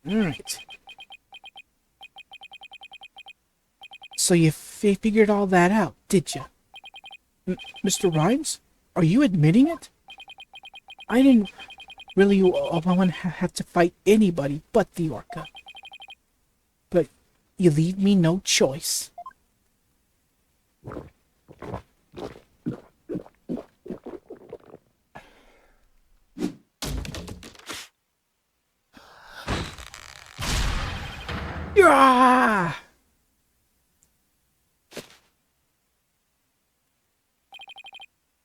Alright. So you figured all that out, did you? Mr. Rhymes? Are you admitting it? I didn't really want to have to fight anybody but the Orca. But you leave me no choice. Yeah!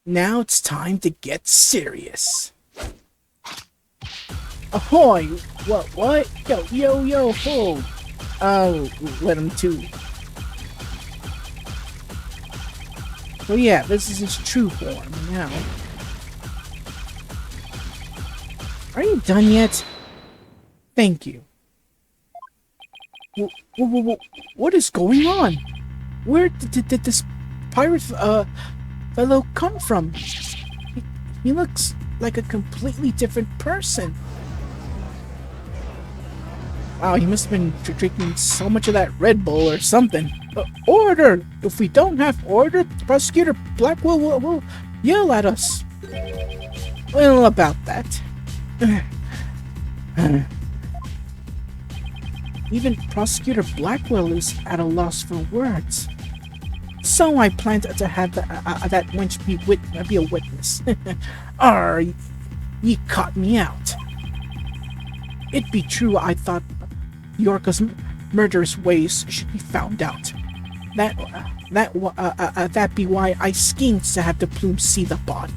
Now it's time to get serious. Ahoy! What? Yo, ho! I'll let him too. Well, yeah, this is his true form now. Are you done yet? Thank you. What is going on? Where did this pirate fellow come from? He looks like a completely different person. Wow, he must have been drinking so much of that Red Bull or something. Order! If we don't have order, Prosecutor Blackwell will yell at us. Well, about that. Even Prosecutor Blackwell is at a loss for words. So I planned to have that wench be a witness. Arr, ye caught me out. It be true I thought Yorka's murderous ways should be found out. That be why I schemed to have the Plume see the body.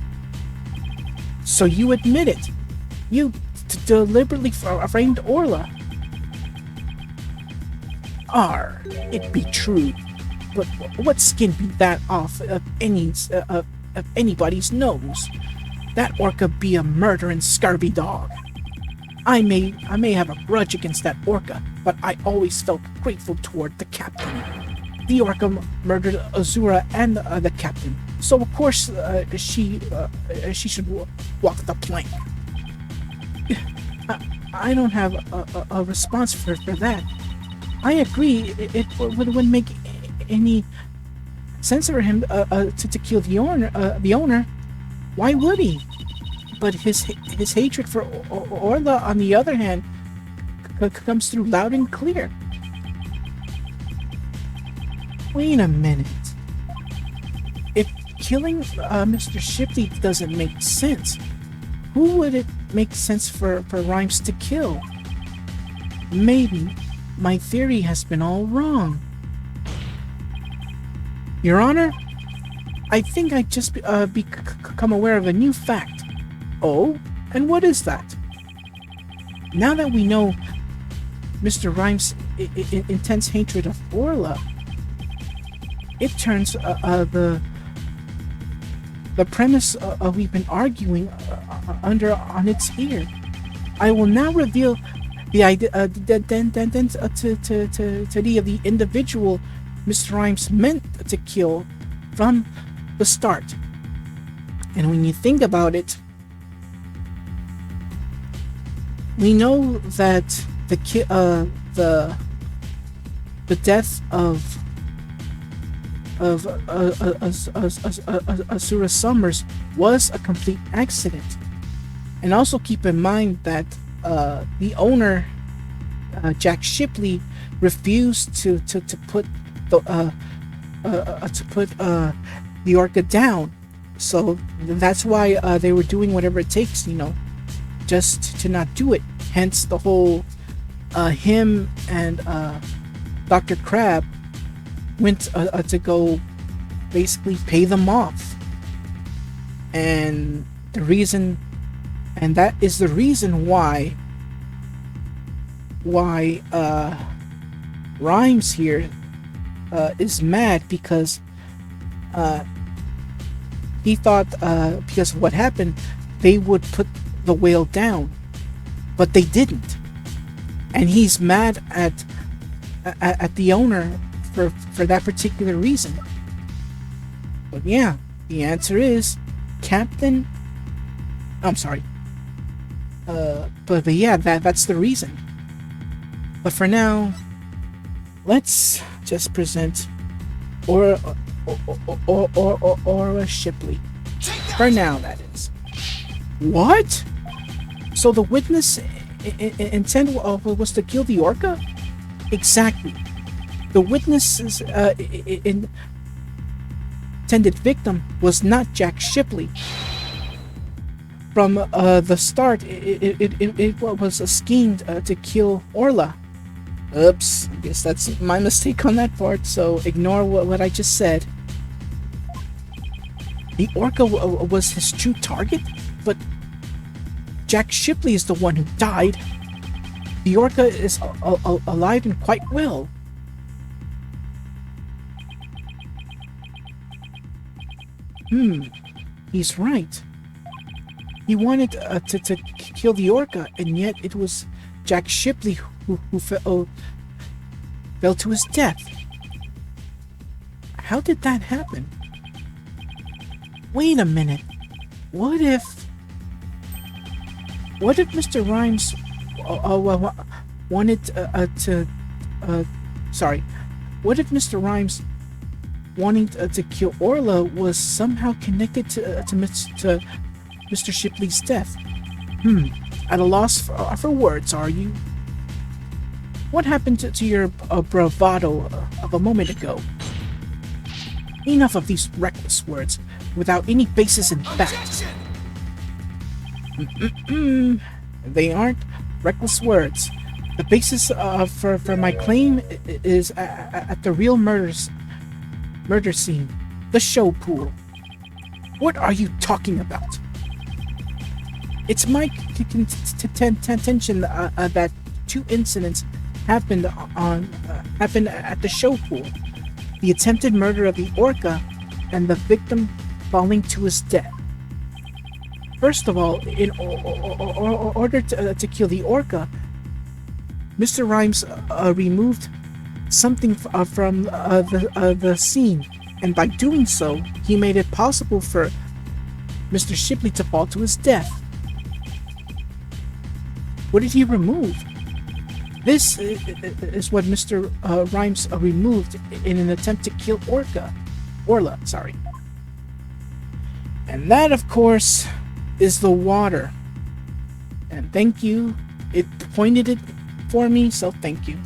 So you admit it. You deliberately framed Orla. Arr, it be true. But what skin be that off of anybody's nose? That Orca be a murdering scurvy dog. I may have a grudge against that Orca, but I always felt grateful toward the captain. The Orca murdered Azura and the captain, so of course she should walk the plank. I don't have a response for that. I agree, it wouldn't make any sense for him to kill the owner. Why would he? But his hatred for Orla, on the other hand, comes through loud and clear. Wait a minute. If killing Mr. Shipley doesn't make sense, who would it make sense for Rimes to kill? Maybe my theory has been all wrong. Your Honor, I think I just become aware of a new fact. Oh? And what is that? Now that we know Mr. Rimes' intense hatred of Orla, it turns the premise we've been arguing on its ear. I will now reveal the identity of the individual Mr. Rimes meant to kill from the start. And when you think about it, we know that the death of Asura Summers was a complete accident. And also keep in mind that the owner, Jack Shipley, refused to put the Orca down. So that's why they were doing whatever it takes, just to not do it. Hence the whole him and Dr. Crab went to go basically pay them off. And that is the reason why Rimes here is mad, because he thought because of what happened they would put the whale down, but they didn't, and he's mad at the owner for that particular reason. But yeah, the answer is Captain. I'm sorry. But yeah, that's the reason. But for now, let's just present Aura, Aura Shipley. For now, that is. What? So the witness intent was to kill the orca? Exactly. The witness's intended victim was not Jack Shipley. From the start, it was a scheme to kill Orla. Oops, I guess that's my mistake on that part, so ignore what I just said. The orca was his true target, but Jack Shipley is the one who died. The orca is alive and quite well. He's right. He wanted to kill the orca, and yet it was Jack Shipley who fell to his death. How did that happen? Wait a minute. What if Mr. Rimes wanted to sorry. What if Mr. Rimes wanting to kill Orla was somehow connected to Mr. Shipley's death? At a loss for words, are you? What happened to your bravado of a moment ago? Enough of these reckless words without any basis in fact. They aren't reckless words. The basis for my claim is at the real murder scene, the show pool. What are you talking about? It's my contention that two incidents happened at the show pool: the attempted murder of the orca and the victim falling to his death. First of all, in order to kill the orca, Mr. Rimes removed something from the scene, and by doing so, he made it possible for Mr. Shipley to fall to his death. What did he remove? This is what Mr. Rimes removed in an attempt to kill Orla, sorry. And that, of course, is the water. And thank you. It pointed it for me, so thank you.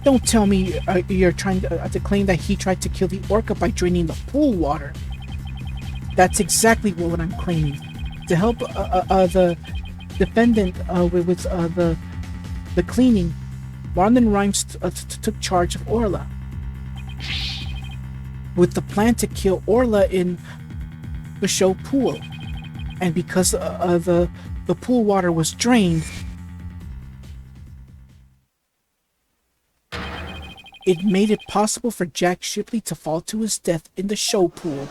Don't tell me you're trying to claim that he tried to kill the orca by draining the pool water. That's exactly what I'm claiming. To help the defendant with the cleaning, Marlon Rimes took charge of Orla, with the plan to kill Orla in the show pool. And because the pool water was drained, it made it possible for Jack Shipley to fall to his death in the show pool.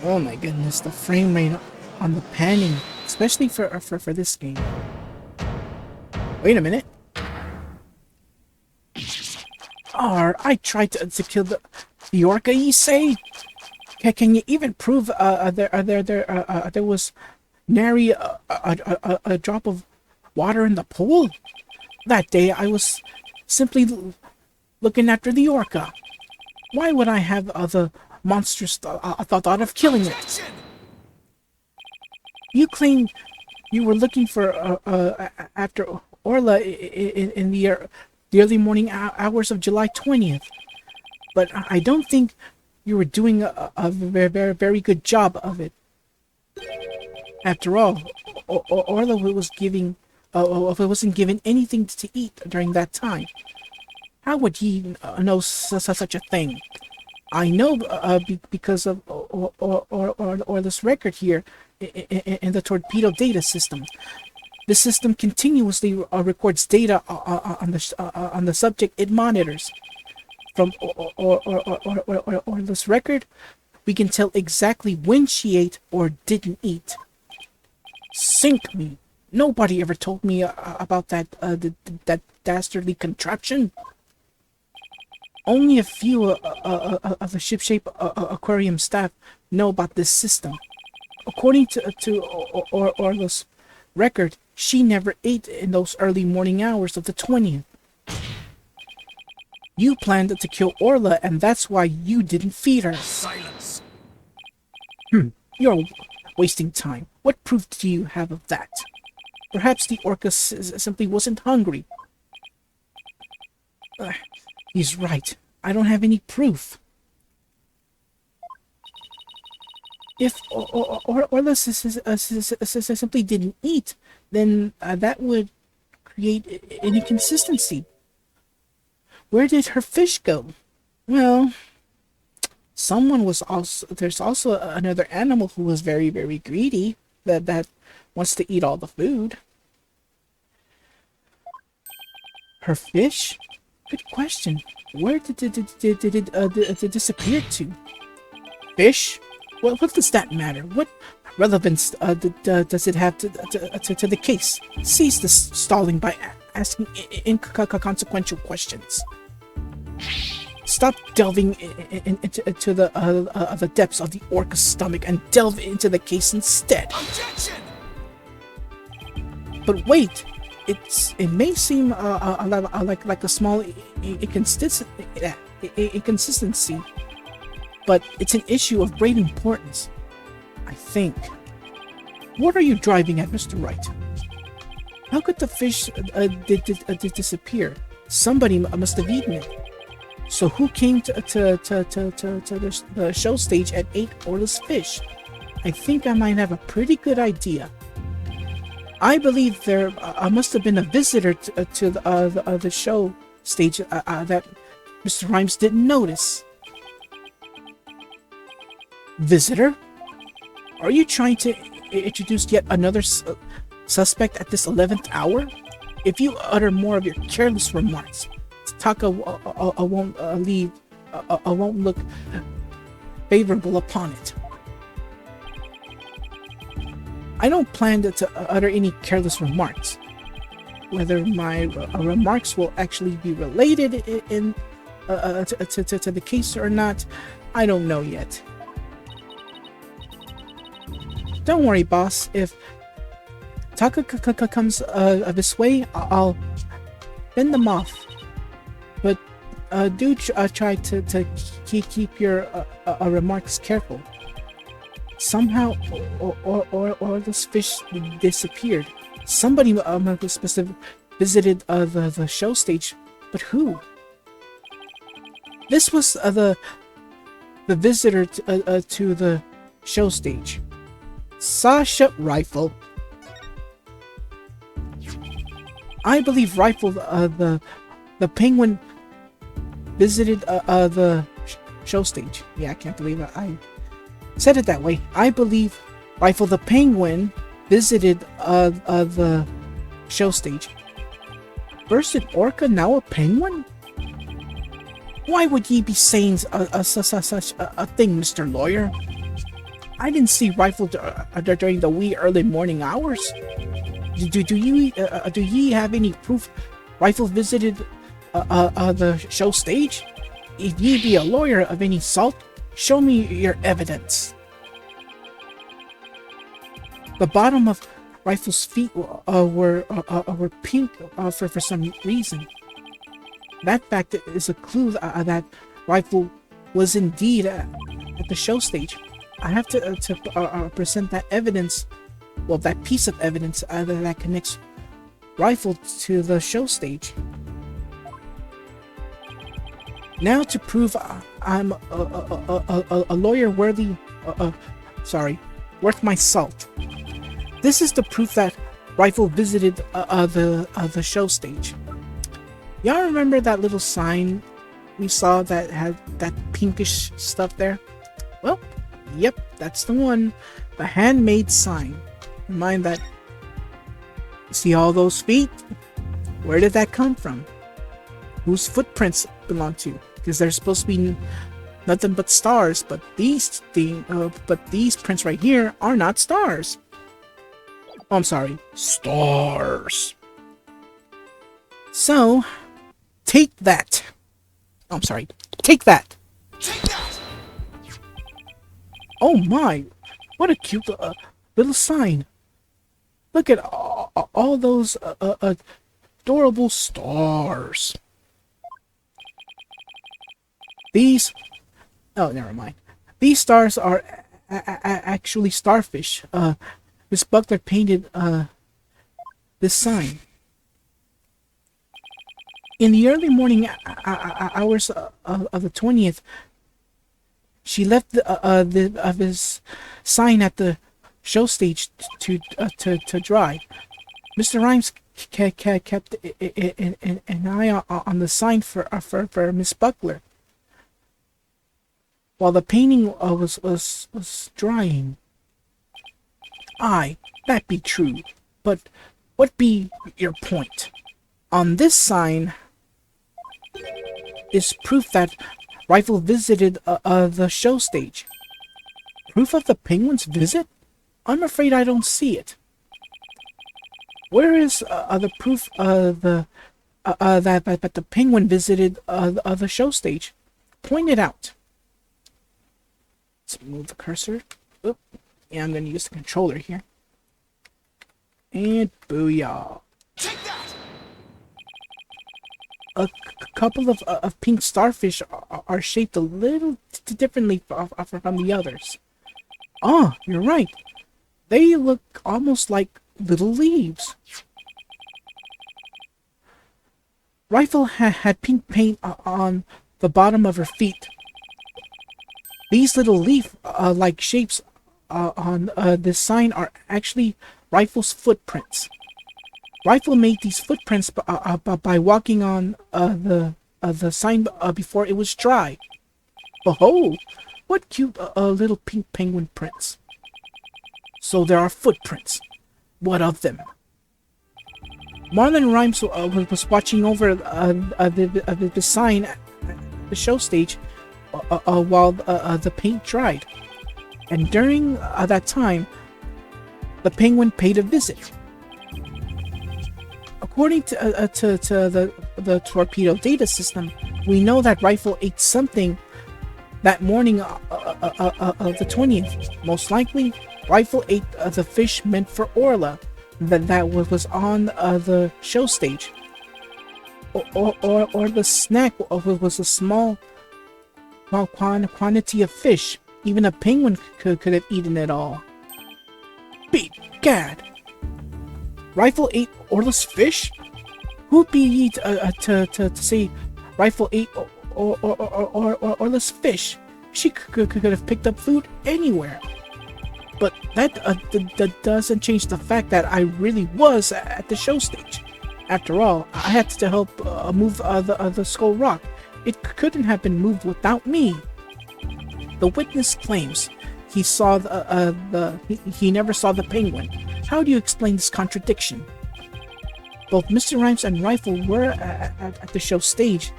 Oh my goodness, the frame rate on the panning, especially for this game. Wait a minute. I tried to kill the orca, you say? Can you even prove there was nary a drop of water in the pool? That day I was simply looking after the orca. Why would I have the monstrous thought of killing it? You claim you were looking for after Orla in the early morning hours of July 20th, but I don't think you were doing a very, very good job of it. After all, Orla wasn't given anything to eat during that time. How would he know such a thing? I know because of Orla's record here in the torpedo data system. The system continuously records data on the subject it monitors. From Orla's record, we can tell exactly when she ate or didn't eat. Sink me! Nobody ever told me about that dastardly contraption. Only a few of the shipshape aquarium staff know about this system. According to Orla's record, she never ate in those early morning hours of the 20th. You planned to kill Orla, and that's why you didn't feed her. Silence! You're wasting time. What proof do you have of that? Perhaps the orca simply wasn't hungry. He's right. I don't have any proof. If Orla simply didn't eat, then that would create an inconsistency. Where did her fish go? Well, there's also another animal who was very, very greedy that wants to eat all the food. Her fish? Good question. Where did it disappear to? Fish? What does that matter? What relevance does it have to the case? Cease the stalling by asking inconsequential questions. Stop delving into the depths of the orca's stomach and delve into the case instead. Objection! But wait, it may seem like a small inconsistency, but it's an issue of great importance, I think. What are you driving at, Mr. Wright? How could the fish disappear? Somebody must have eaten it. So who came to the show stage and ate Orla's fish? I think I might have a pretty good idea. I believe there must have been a visitor to the show stage that Mr. Rimes didn't notice. Visitor? Are you trying to introduce yet another suspect at this 11th hour? If you utter more of your careless remarks, Taka won't look favorable upon it. I don't plan to utter any careless remarks. Whether my remarks will actually be related to the case or not, I don't know yet. Don't worry, boss. If Taka comes this way, I'll fend them off. But do try to keep your remarks careful. Somehow, or this fish disappeared. Somebody specific visited the show stage, but who? This was the visitor to the show stage. Sasha Rifle. I believe Rifle, the penguin, visited the show stage. Yeah, I can't believe I said it that way. I believe Rifle the penguin visited the show stage. First an orca, now a penguin? Why would ye be saying such a thing, Mr. Lawyer? I didn't see Rifle during the wee early morning hours. Do ye have any proof Rifle visited the show stage? If ye be a lawyer of any sort, show me your evidence. The bottom of Rifle's feet were pink for some reason. That fact is a clue that Rifle was indeed at the show stage. I have to present that evidence, well, that piece of evidence that connects Rifle to the show stage. Now to prove I'm a lawyer worth my salt. This is the proof that Rifle visited the show stage. Y'all remember that little sign we saw that had that pinkish stuff there? Well, yep, that's the one. The handmade sign. Mind that. See all those feet? Where did that come from? Whose footprints belong to? Because they're supposed to be nothing but stars, but these prints right here are not stars. Oh, I'm sorry, stars. So, take that. Oh, I'm sorry, take that. Take that! Oh my, what a cute little sign. Look at all those adorable stars. These, oh, never mind. These stars are actually starfish. Miss Buckler painted this sign. In the early morning hours of the 20th, she left his sign at the show stage to dry. Mr. Rimes kept an eye on the sign for Miss Buckler while the painting was drying. Aye, that be true, but what be your point? On this sign is proof that Rifle visited the show stage. Proof of the penguin's visit? I'm afraid I don't see it. Where is the proof that the penguin visited the show stage? Point it out. Let's move the cursor. Oop. Yeah, I'm going to use the controller here. And booyah. A couple of pink starfish are shaped a little differently from the others. Ah, you're right. They look almost like little leaves. Rifle had pink paint on the bottom of her feet. These little leaf-like shapes on this sign are actually Rifle's footprints. Rifle made these footprints by walking on the sign before it was dry. Behold, what cute little pink penguin prints. So there are footprints. What of them? Marlon Rimes was watching over the sign at the show stage while the paint dried. And during that time, the penguin paid a visit. According to the torpedo data system, we know that Rifle ate something that morning of the 20th. Most likely, Rifle ate the fish meant for Orla that was on the show stage. Or the snack was a small quantity of fish. Even a penguin could have eaten it all. Begad! Rifle ate Orla's fish? Who'd be to say Rifle ate Orla's fish? She could have picked up food anywhere. But that doesn't change the fact that I really was at the show stage. After all, I had to help move the Skull Rock. It couldn't have been moved without me. The witness claims he saw he never saw the penguin. How do you explain this contradiction? Both Mr. Rimes and Rifle were at the show stage,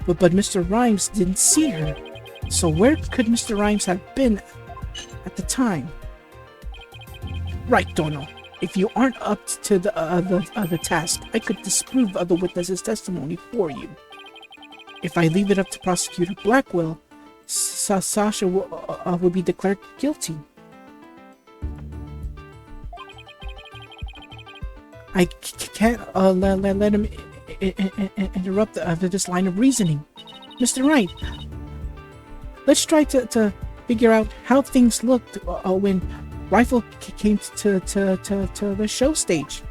but Mr. Rimes didn't see her. So where could Mr. Rimes have been at the time? Right, Dono. If you aren't up to the task, I could disprove the witness's testimony for you. If I leave it up to Prosecutor Blackwell, Sasha will be declared guilty. I can't let him interrupt this line of reasoning. Mr. Wright, let's try to figure out how things looked when Rifle came to the show stage.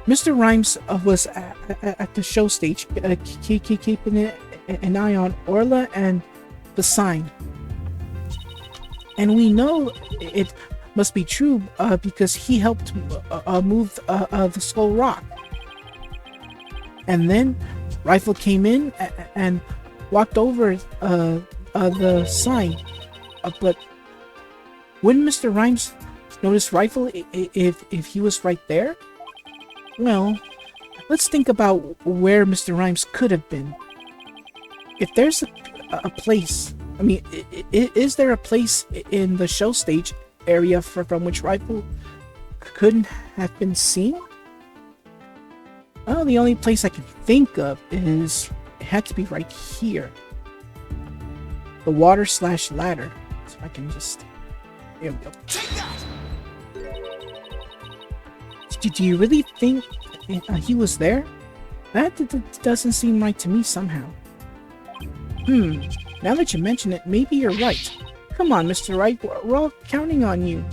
Mr. Rimes was at the show stage, keeping an eye on Orla and the sign. And we know it must be true because he helped move the Skull Rock. And then Rifle came in and walked over the sign. But wouldn't Mr. Rimes notice Rifle if he was right there? Well, let's think about where Mr. Rimes could have been. If there's a place, I mean, is there a place in the show stage area from which Rifle couldn't have been seen? Well, the only place I can think of is it had to be right here. the water slash ladder. So I can just... There we go. Do you really think he was there? That doesn't seem right to me somehow. Now that you mention it, maybe you're right. Come on, Mr. Wright, we're all counting on you.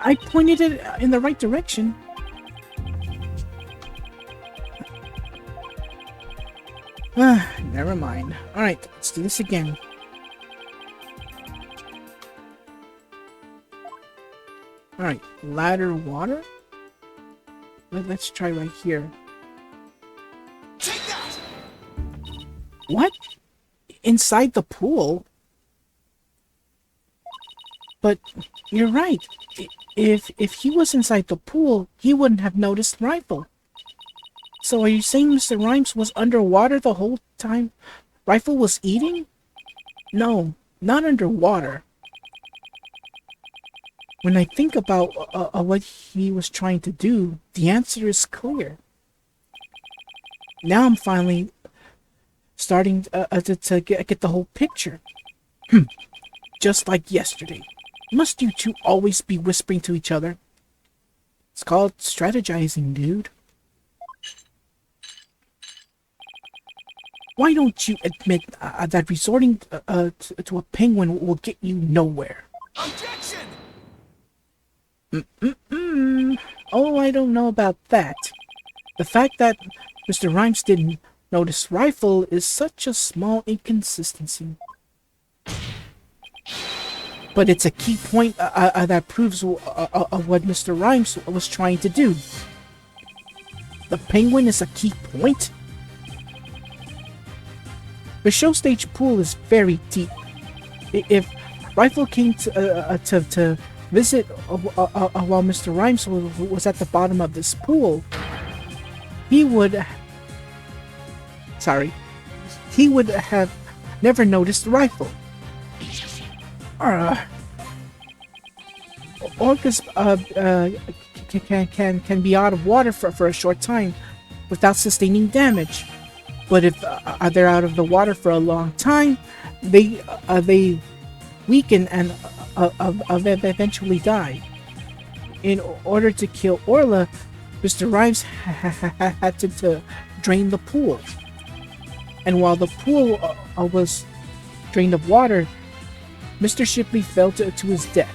I pointed it in the right direction. Never mind. Alright, let's do this again. Alright, ladder water? Let's try right here. What? Inside the pool? But you're right. If he was inside the pool, he wouldn't have noticed Rifle. So are you saying Mr. Rimes was underwater the whole time Rifle was eating? No, not underwater. When I think about what he was trying to do, the answer is clear. Now I'm finally starting to get the whole picture. Just like yesterday. Must you two always be whispering to each other? It's called strategizing, dude. Why don't you admit that resorting to a penguin will get you nowhere? Objection! Oh, I don't know about that. The fact that Mr. Rimes didn't notice Rifle is such a small inconsistency. But it's a key point that proves what Mr. Rimes was trying to do. The penguin is a key point? The show stage pool is very deep. If Rifle came to visit while Mr. Rimes was at the bottom of this pool, he would have never noticed Rifle. Orcas can be out of water for a short time without sustaining damage. But if they're out of the water for a long time, they weaken and eventually die. In order to kill Orla, Mr. Rimes had to drain the pool. And while the pool was drained of water, Mr. Shipley fell to his death.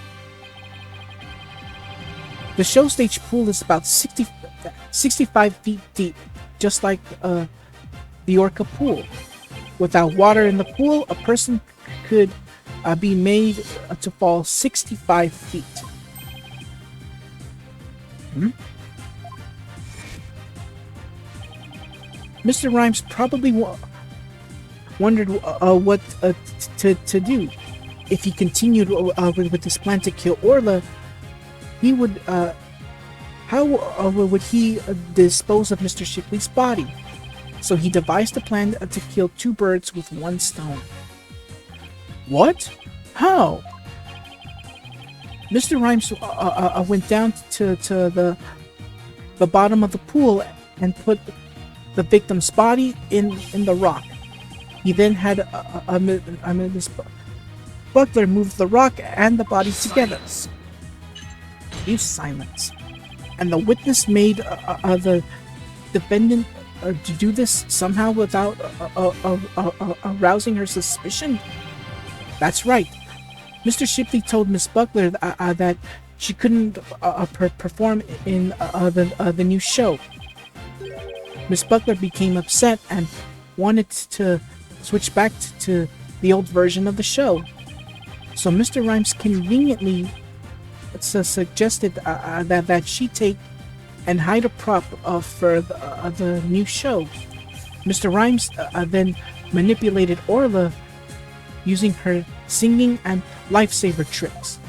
The show stage pool is about 65 feet deep, just like the Orca pool. Without water in the pool, a person could be made to fall 65 feet. Mr. Rimes probably wondered what to do. If he continued with his plan to kill Orla, he would... how would he dispose of Mr. Shipley's body? So he devised a plan to kill two birds with one stone. What? How? Mr. Rimes went down to the bottom of the pool and put the victim's body in the rock. He then had Miss Buckler move the rock and the body together. Use silence. And the witness made the defendant to do this somehow without arousing her suspicion? That's right. Mr. Shipley told Miss Buckler that she couldn't perform in the new show. Miss Buckler became upset and wanted to switch back to the old version of the show. So Mr. Rimes conveniently suggested that she take and hide a prop for the new show. Mr. Rimes then manipulated Orla using her singing and lifesaver tricks.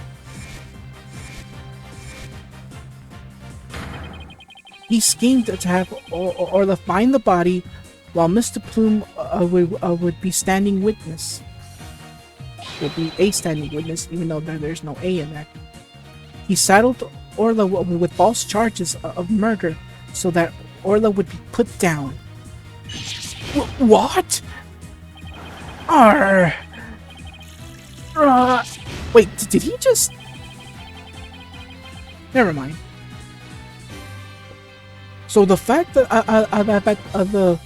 He schemed to have Orla find the body while Mr. Plume would be standing witness. Will be a standing witness, even though there's no A in that. He saddled Orla with false charges of murder so that Orla would be put down. What? Arr! Wait, did he just... Never mind. So the fact that the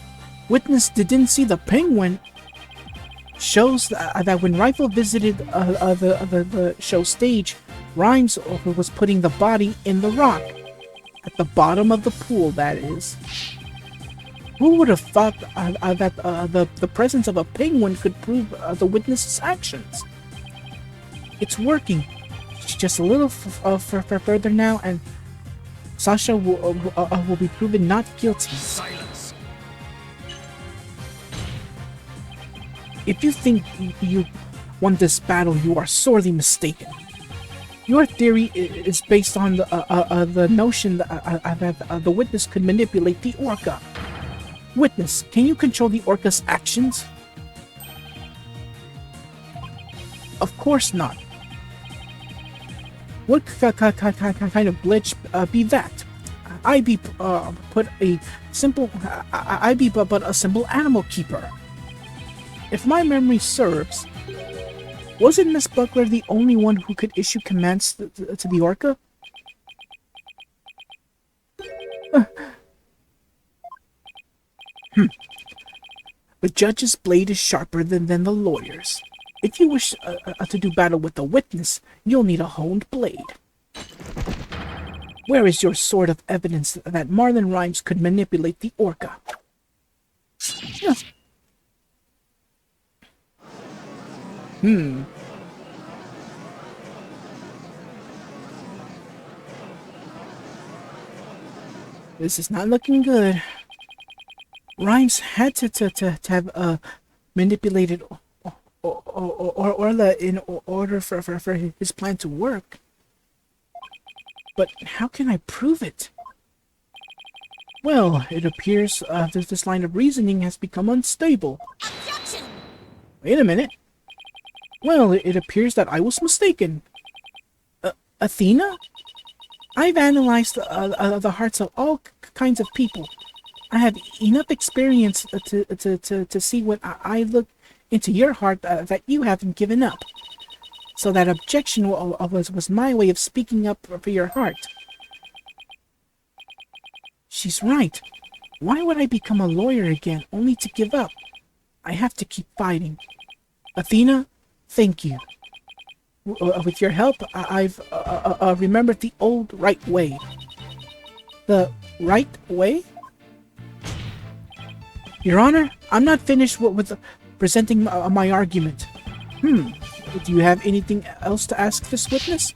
witness didn't see the penguin shows that when Rifle visited the show stage, Rimes was putting the body in the rock. At the bottom of the pool, that is. Who would have thought that the presence of a penguin could prove the witness's actions? It's working. Just a little further now, and Sasha will be proven not guilty. Silence. If you think you won this battle, you are sorely mistaken. Your theory is based on the notion that the witness could manipulate the orca. Witness, can you control the orca's actions? Of course not. What kind of glitch be that? I be but a simple animal keeper. If my memory serves, wasn't Miss Buckler the only one who could issue commands to the orca? The judge's blade is sharper than the lawyer's. If you wish to do battle with the witness, you'll need a honed blade. Where is your sort of evidence that Marlon Rimes could manipulate the orca? This is not looking good. Rimes had to have manipulated Orla in order for his plan to work. But how can I prove it? Well, it appears that this line of reasoning has become unstable. Objection! Wait a minute. Well, it appears that I was mistaken. Athena? I've analyzed the hearts of all kinds of people. I have enough experience to see when I look into your heart that you haven't given up. So that objection was my way of speaking up for your heart. She's right. Why would I become a lawyer again, only to give up? I have to keep fighting. Athena, thank you. With your help, I've remembered the old right way. The right way? Your Honor, I'm not finished with presenting my argument. Do you have anything else to ask this witness?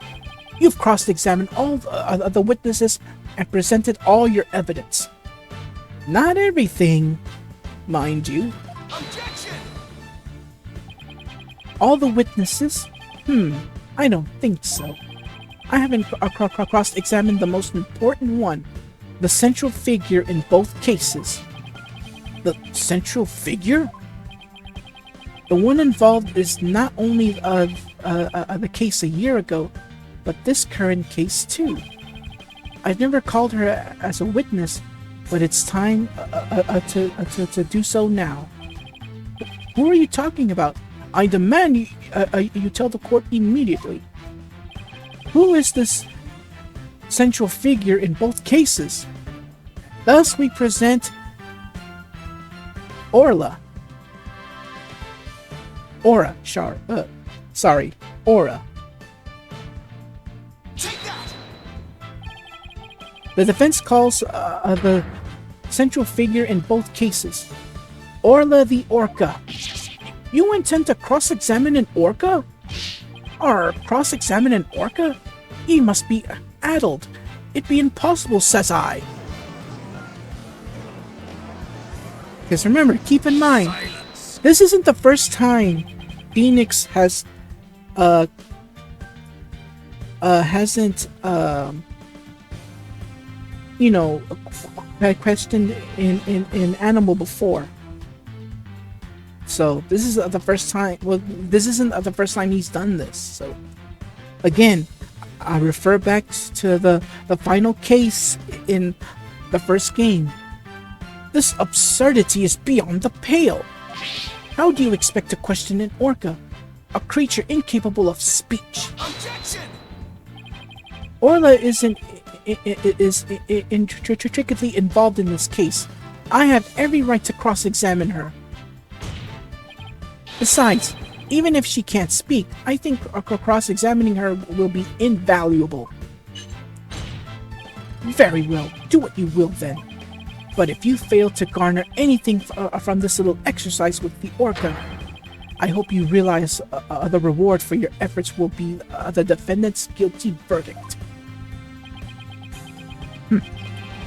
You've cross-examined all the witnesses and presented all your evidence. Not everything, mind you. Objection! All the witnesses? I don't think so. I haven't cross-examined the most important one, the central figure in both cases. The central figure? The one involved is not only the case a year ago, but this current case too. I've never called her as a witness, but it's time to do so now. Who are you talking about? I demand you tell the court immediately. Who is this central figure in both cases? Thus we present Orla. Aura, sorry, Aura. Take that! The defense calls the central figure in both cases Orla the Orca. You intend to cross-examine an orca? Or cross-examine an orca? He must be addled. It'd be impossible, says I. Because remember, keep in mind, Silence. this isn't the first time Phoenix hasn't questioned in Animal before. So this is the first time. Well, this isn't the first time he's done this. So again, I refer back to the final case in the first game. This absurdity is beyond the pale. How do you expect to question an orca? a creature incapable of speech. Objection! Orla isn't intricately involved in this case. I have every right to cross-examine her. Besides, even if she can't speak, I think cross-examining her will be invaluable. Very well, do what you will then. But if you fail to garner anything from this little exercise with the Orca, I hope you realize the reward for your efforts will be the defendant's guilty verdict.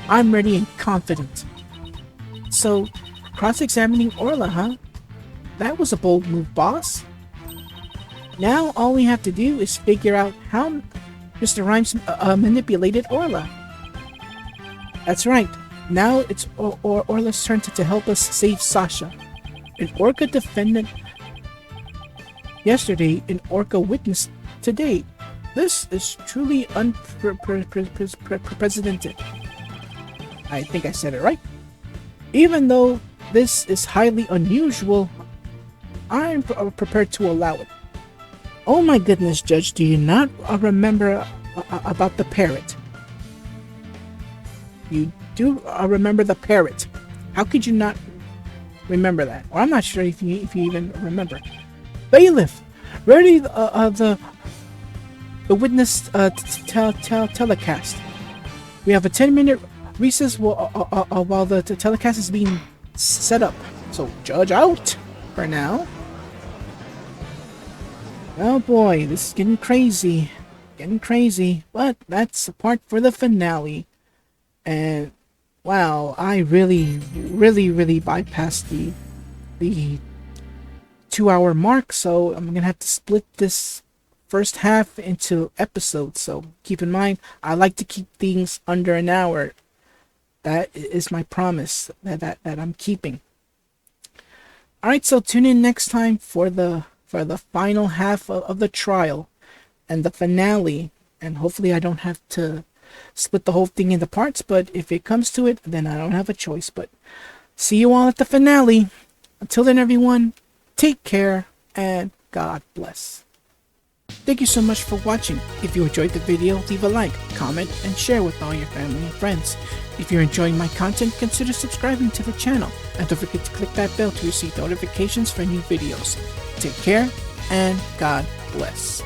I'm ready and confident. So, cross-examining Orla, huh? That was a bold move, boss. Now all we have to do is figure out how Mr. Rimes manipulated Orla. That's right. Now it's Orla's turn to help us save Sasha. An Orca defendant yesterday, an Orca witness today. This is truly unprecedented. I think I said it right. Even though this is highly unusual, I'm prepared to allow it. Oh my goodness, Judge, do you not remember about the parrot? You do remember the parrot. How could you not remember that? Or I'm not sure if you even remember. Bailiff, ready the witness telecast. We have a 10-minute recess while the telecast is being set up. So, Judge out for now. Oh boy, this is getting crazy. But that's a part for the finale. And wow, I really bypassed the 2-hour mark, so I'm gonna have to split this first half into episodes. So keep in mind, I like to keep things under an hour. That is my promise that I'm keeping. Alright, so tune in next time for the final half of the trial and the finale, and hopefully I don't have to split the whole thing into parts, but if it comes to it, then I don't have a choice. But see you all at the finale. Until then, everyone, take care and God bless. Thank you so much for watching. If you enjoyed the video, leave a like, comment, and share with all your family and friends. If you're enjoying my content, consider subscribing to the channel, and don't forget to click that bell to receive notifications for new videos. Take care and God bless.